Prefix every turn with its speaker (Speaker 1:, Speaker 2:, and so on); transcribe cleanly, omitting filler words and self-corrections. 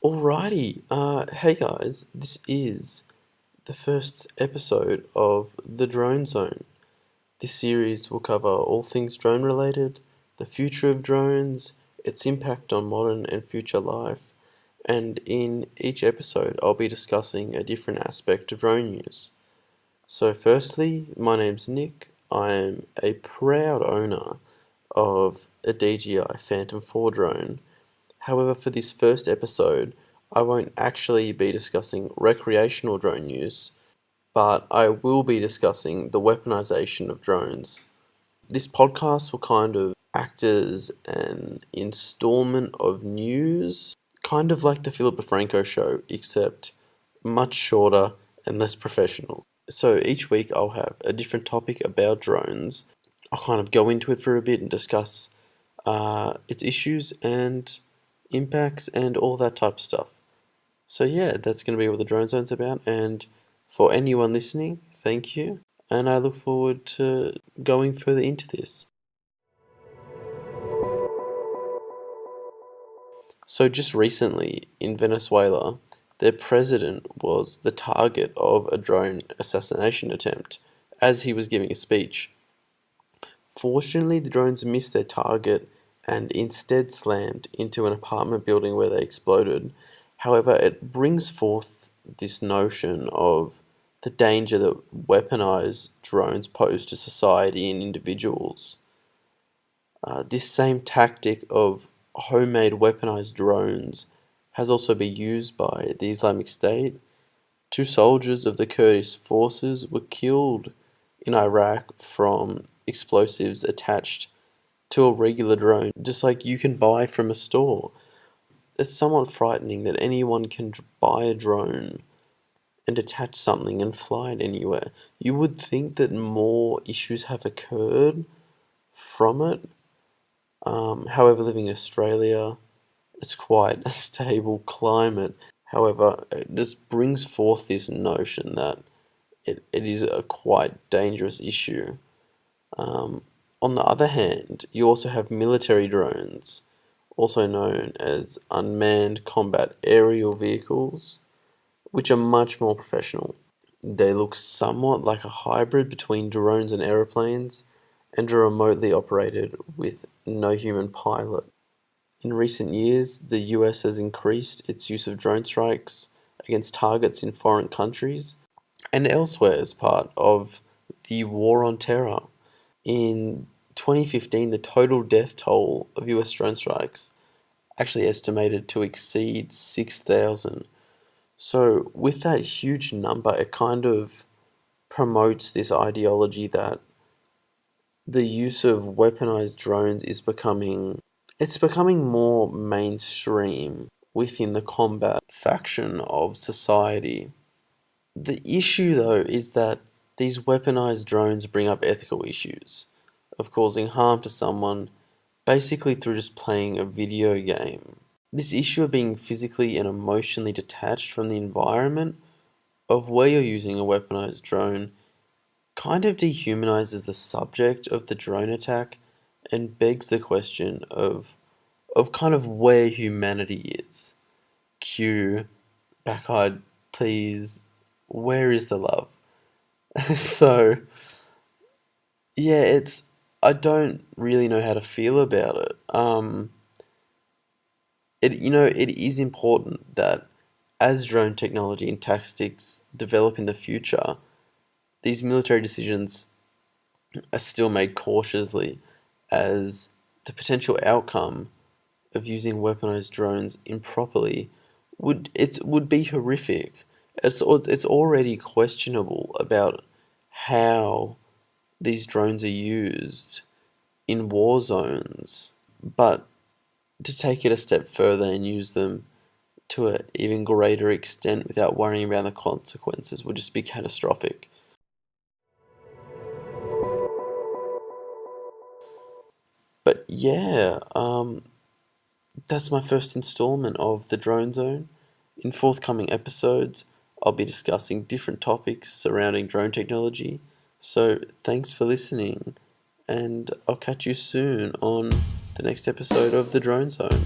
Speaker 1: Alrighty, hey guys, this is the first episode of The Drone Zone. This series will cover all things drone related, the future of drones, its impact on modern and future life, and in each episode I'll be discussing a different aspect of drone use. So firstly, my name's Nick. I am a proud owner of a DJI Phantom 4 drone. However, for this first episode, I won't actually be discussing recreational drone use, but I will be discussing the weaponization of drones. This podcast will kind of act as an installment of news, kind of like the Philip DeFranco show, except much shorter and less professional. So each week I'll have a different topic about drones. I'll kind of go into it for a bit and discuss its issues and impacts and all that type of stuff. So yeah, that's going to be what the Drone Zone's about, and for anyone listening, thank you, and I look forward to going further into this. So just recently, in Venezuela, their president was the target of a drone assassination attempt as he was giving a speech. Fortunately, the drones missed their target and instead slammed into an apartment building where they exploded. However, it brings forth this notion of the danger that weaponized drones pose to society and individuals. This same tactic of homemade weaponized drones has also been used by the Islamic State. 2 soldiers of the Kurdish forces were killed in Iraq from explosives attached to a regular drone, just like you can buy from a store. It's somewhat frightening that anyone can buy a drone and attach something and fly it anywhere. You would think that more issues have occurred from it. However, living in Australia, it's quite a stable climate. However, it just brings forth this notion that it is a quite dangerous issue. On the other hand, you also have military drones, also known as unmanned combat aerial vehicles, which are much more professional. They look somewhat like a hybrid between drones and aeroplanes and are remotely operated with no human pilot. In recent years, the US has increased its use of drone strikes against targets in foreign countries and elsewhere as part of the war on terror. In 2015, the total death toll of US drone strikes actually estimated to exceed 6,000. So with that huge number, it kind of promotes this ideology that the use of weaponized drones is becoming more mainstream within the combat faction of society. The issue though is that these weaponized drones bring up ethical issues of causing harm to someone basically through just playing a video game. This issue of being physically and emotionally detached from the environment of where you're using a weaponized drone kind of dehumanizes the subject of the drone attack and begs the question of kind of where humanity is. Cue back-eyed, please, where is the love? So yeah, I don't really know how to feel about it. It is important that as drone technology and tactics develop in the future, these military decisions are still made cautiously, as the potential outcome of using weaponized drones improperly would be horrific. It's already questionable about how these drones are used in war zones, but to take it a step further and use them to an even greater extent without worrying about the consequences would just be catastrophic. But yeah, that's my first installment of the Drone Zone. In forthcoming episodes, I'll be discussing different topics surrounding drone technology. So thanks for listening, and I'll catch you soon on the next episode of the Drone Zone.